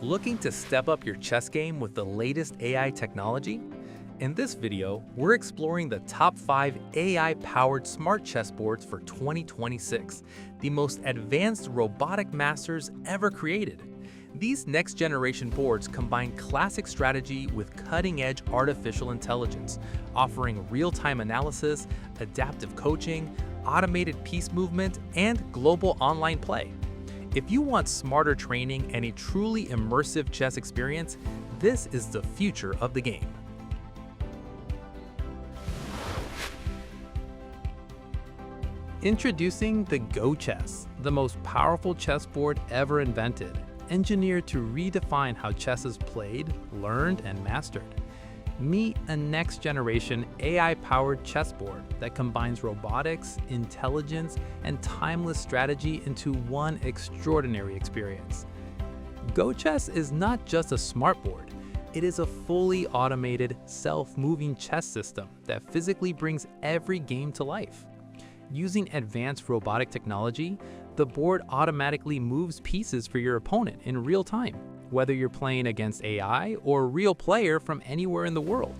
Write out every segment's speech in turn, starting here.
Looking to step up your chess game with the latest AI technology? In this video, we're exploring the top 5 AI-powered smart chessboards for 2026, the most advanced robotic masters ever created. These next-generation boards combine classic strategy with cutting-edge artificial intelligence, offering real-time analysis, adaptive coaching, automated piece movement, and global online play. If you want smarter training and a truly immersive chess experience, this is the future of the game. Introducing the Go Chess, the most powerful chessboard ever invented, engineered to redefine how chess is played, learned, and mastered. Meet a next-generation AI-powered chessboard that combines robotics, intelligence, and timeless strategy into one extraordinary experience. Go Chess is not just a smart board. It is a fully automated, self-moving chess system that physically brings every game to life. Using advanced robotic technology, the board automatically moves pieces for your opponent in real time, whether you're playing against AI or a real player from anywhere in the world.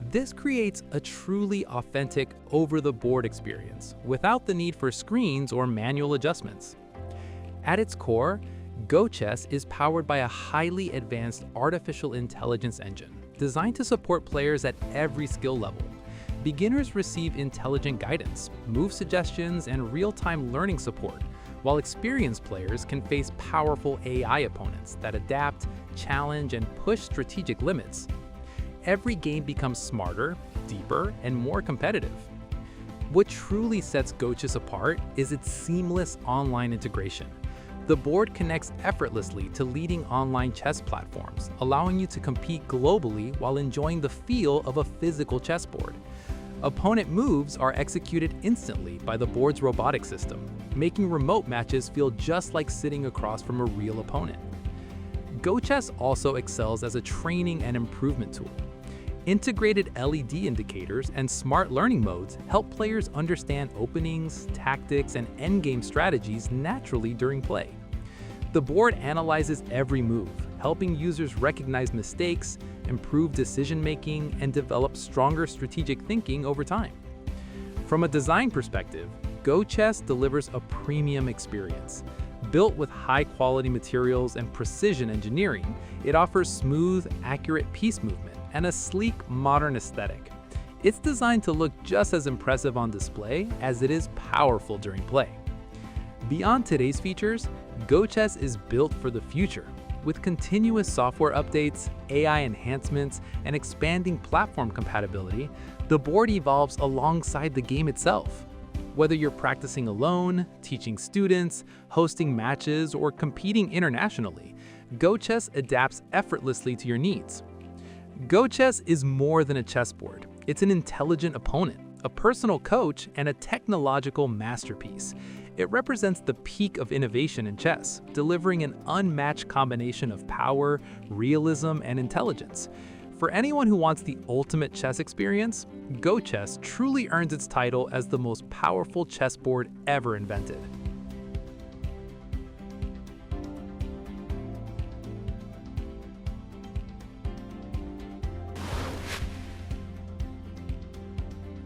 This creates a truly authentic over-the-board experience without the need for screens or manual adjustments. At its core, Go Chess is powered by a highly advanced artificial intelligence engine designed to support players at every skill level. Beginners receive intelligent guidance, move suggestions, and real-time learning support, while experienced players can face powerful AI opponents that adapt, challenge, and push strategic limits. Every game becomes smarter, deeper, and more competitive. What truly sets Go Chess apart is its seamless online integration. The board connects effortlessly to leading online chess platforms, allowing you to compete globally while enjoying the feel of a physical chessboard. Opponent moves are executed instantly by the board's robotic system, making remote matches feel just like sitting across from a real opponent. Go Chess also excels as a training and improvement tool. Integrated LED indicators and smart learning modes help players understand openings, tactics, and endgame strategies naturally during play. The board analyzes every move, helping users recognize mistakes, improve decision-making, and develop stronger strategic thinking over time. From a design perspective, Go Chess delivers a premium experience. Built with high-quality materials and precision engineering, it offers smooth, accurate piece movement and a sleek, modern aesthetic. It's designed to look just as impressive on display as it is powerful during play. Beyond today's features, Go Chess is built for the future. With continuous software updates, AI enhancements, and expanding platform compatibility, the board evolves alongside the game itself. Whether you're practicing alone, teaching students, hosting matches, or competing internationally, Go Chess adapts effortlessly to your needs. Go Chess is more than a chessboard. It's an intelligent opponent, a personal coach, and a technological masterpiece. It represents the peak of innovation in chess, delivering an unmatched combination of power, realism, and intelligence. For anyone who wants the ultimate chess experience, Go Chess truly earns its title as the most powerful chessboard ever invented.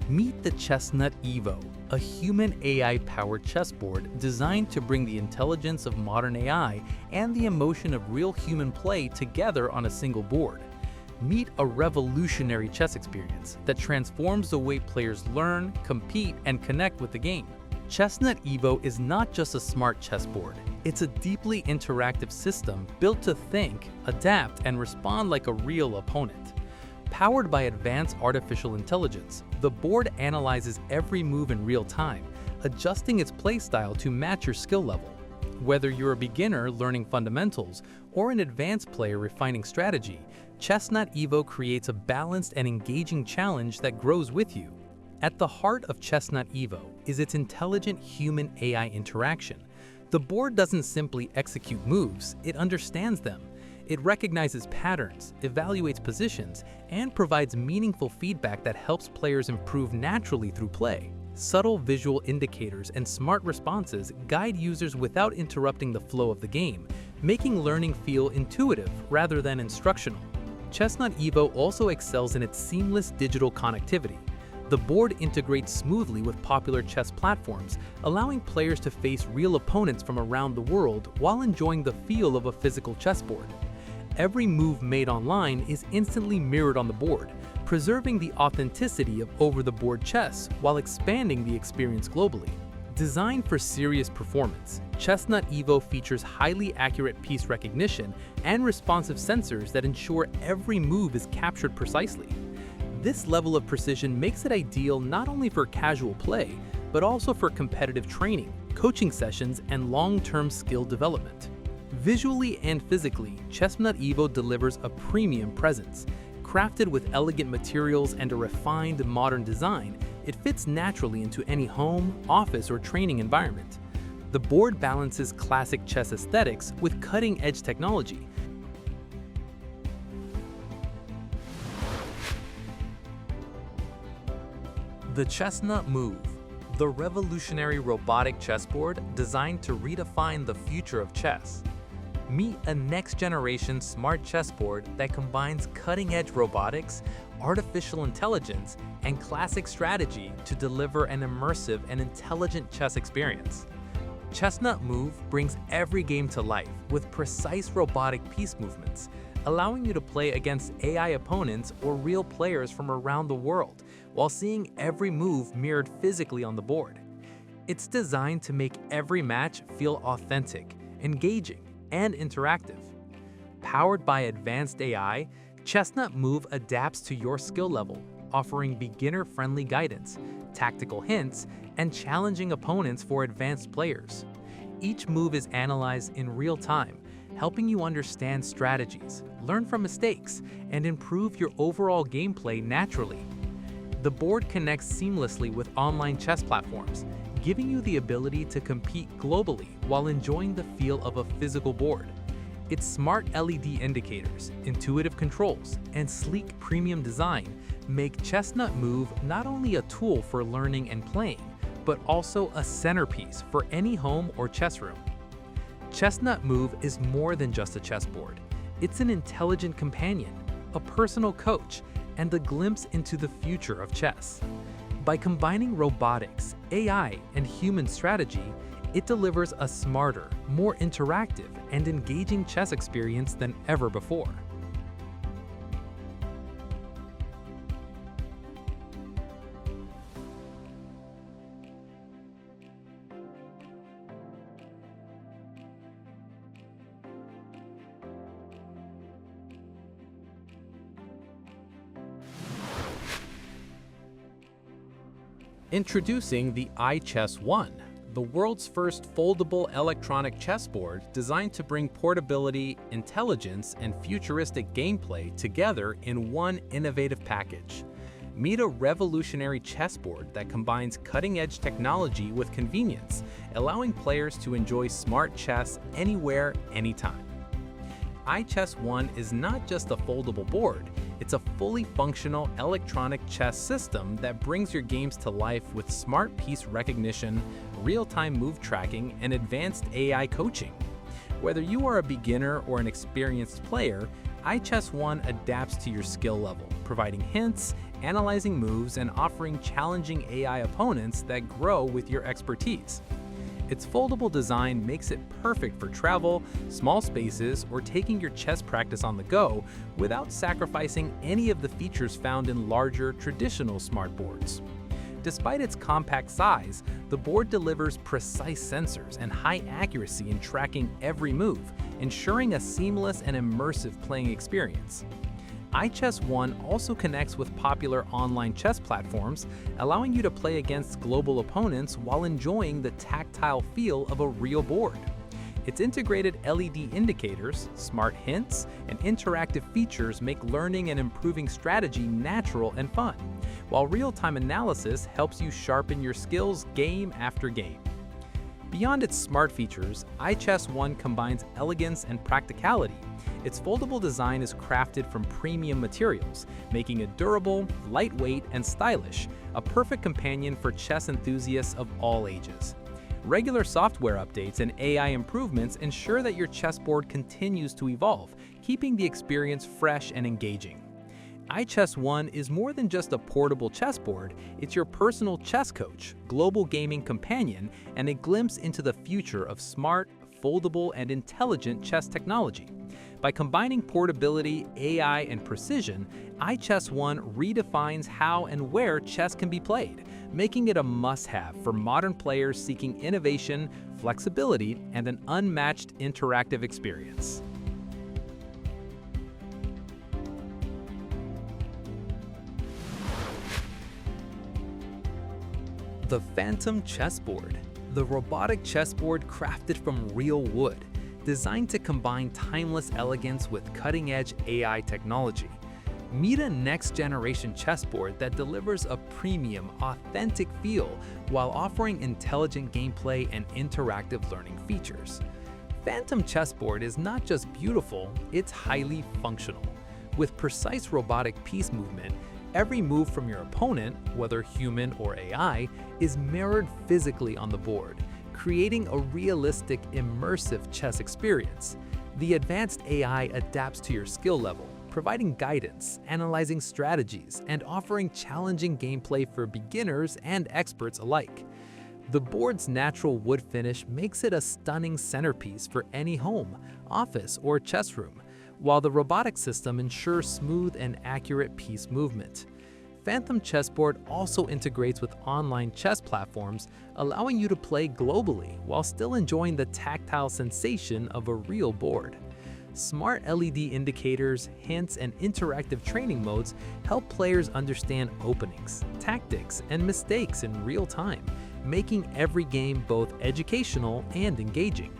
Meet the Chessnut Evo, a human AI-powered chessboard designed to bring the intelligence of modern AI and the emotion of real human play together on a single board. Meet a revolutionary chess experience that transforms the way players learn, compete, and connect with the game. Chessnut Evo is not just a smart chessboard. It's a deeply interactive system built to think, adapt, and respond like a real opponent. Powered by advanced artificial intelligence, the board analyzes every move in real time, adjusting its playstyle to match your skill level. Whether you're a beginner learning fundamentals or an advanced player refining strategy, Chessnut Evo creates a balanced and engaging challenge that grows with you. At the heart of Chessnut Evo is its intelligent human-AI interaction. The board doesn't simply execute moves, it understands them. It recognizes patterns, evaluates positions, and provides meaningful feedback that helps players improve naturally through play. Subtle visual indicators and smart responses guide users without interrupting the flow of the game, making learning feel intuitive rather than instructional. Chessnut Evo also excels in its seamless digital connectivity. The board integrates smoothly with popular chess platforms, allowing players to face real opponents from around the world while enjoying the feel of a physical chessboard. Every move made online is instantly mirrored on the board, preserving the authenticity of over-the-board chess while expanding the experience globally. Designed for serious performance, Chessnut Evo features highly accurate piece recognition and responsive sensors that ensure every move is captured precisely. This level of precision makes it ideal not only for casual play, but also for competitive training, coaching sessions, and long-term skill development. Visually and physically, Chessnut Evo delivers a premium presence. Crafted with elegant materials and a refined, modern design, it fits naturally into any home, office, or training environment. The board balances classic chess aesthetics with cutting-edge technology. The Chessnut Move, the revolutionary robotic chessboard designed to redefine the future of chess. Meet a next-generation smart chessboard that combines cutting-edge robotics, artificial intelligence, and classic strategy to deliver an immersive and intelligent chess experience. Chessnut Move brings every game to life with precise robotic piece movements, allowing you to play against AI opponents or real players from around the world, while seeing every move mirrored physically on the board. It's designed to make every match feel authentic, engaging, and interactive. Powered by advanced AI, Chessnut Move adapts to your skill level, offering beginner-friendly guidance, tactical hints, and challenging opponents for advanced players. Each move is analyzed in real time, helping you understand strategies, learn from mistakes, and improve your overall gameplay naturally. The board connects seamlessly with online chess platforms, giving you the ability to compete globally while enjoying the feel of a physical board. Its smart LED indicators, intuitive controls, and sleek premium design make Chessnut Move not only a tool for learning and playing, but also a centerpiece for any home or chess room. Chessnut Move is more than just a chessboard. It's an intelligent companion, a personal coach, and a glimpse into the future of chess. By combining robotics, AI, and human strategy, it delivers a smarter, more interactive, and engaging chess experience than ever before. Introducing the iChess One, the world's first foldable electronic chessboard designed to bring portability, intelligence, and futuristic gameplay together in one innovative package. Meet a revolutionary chessboard that combines cutting-edge technology with convenience, allowing players to enjoy smart chess anywhere, anytime. iChess One is not just a foldable board, it's a fully functional electronic chess system that brings your games to life with smart piece recognition, real-time move tracking, and advanced AI coaching. Whether you are a beginner or an experienced player, iChess One adapts to your skill level, providing hints, analyzing moves, and offering challenging AI opponents that grow with your expertise. Its foldable design makes it perfect for travel, small spaces, or taking your chess practice on the go without sacrificing any of the features found in larger, traditional smartboards. Despite its compact size, the board delivers precise sensors and high accuracy in tracking every move, ensuring a seamless and immersive playing experience. iChess One also connects with popular online chess platforms, allowing you to play against global opponents while enjoying the tactile feel of a real board. Its integrated LED indicators, smart hints, and interactive features make learning and improving strategy natural and fun, while real-time analysis helps you sharpen your skills game after game. Beyond its smart features, iChess One combines elegance and practicality. Its foldable design is crafted from premium materials, making it durable, lightweight, and stylish, a perfect companion for chess enthusiasts of all ages. Regular software updates and AI improvements ensure that your chessboard continues to evolve, keeping the experience fresh and engaging. iChess One is more than just a portable chessboard, it's your personal chess coach, global gaming companion, and a glimpse into the future of smart, foldable, and intelligent chess technology. By combining portability, AI, and precision, iChess One redefines how and where chess can be played, making it a must-have for modern players seeking innovation, flexibility, and an unmatched interactive experience. The Phantom Chessboard, the robotic chessboard crafted from real wood, designed to combine timeless elegance with cutting-edge AI technology. Meet a next-generation chessboard that delivers a premium, authentic feel while offering intelligent gameplay and interactive learning features. Phantom Chessboard is not just beautiful, it's highly functional. With precise robotic piece movement, every move from your opponent, whether human or AI, is mirrored physically on the board, creating a realistic, immersive chess experience. The advanced AI adapts to your skill level, providing guidance, analyzing strategies, and offering challenging gameplay for beginners and experts alike. The board's natural wood finish makes it a stunning centerpiece for any home, office, or chess room, while the robotic system ensures smooth and accurate piece movement. Phantom Chessboard also integrates with online chess platforms, allowing you to play globally while still enjoying the tactile sensation of a real board. Smart LED indicators, hints, and interactive training modes help players understand openings, tactics, and mistakes in real time, making every game both educational and engaging.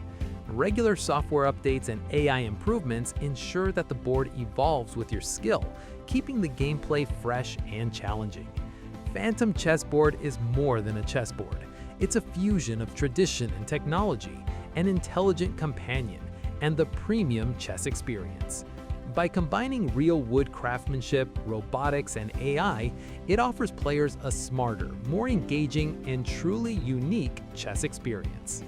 Regular software updates and AI improvements ensure that the board evolves with your skill, keeping the gameplay fresh and challenging. Phantom Chessboard is more than a chessboard. It's a fusion of tradition and technology, an intelligent companion, and the premium chess experience. By combining real wood craftsmanship, robotics, and AI, it offers players a smarter, more engaging, and truly unique chess experience.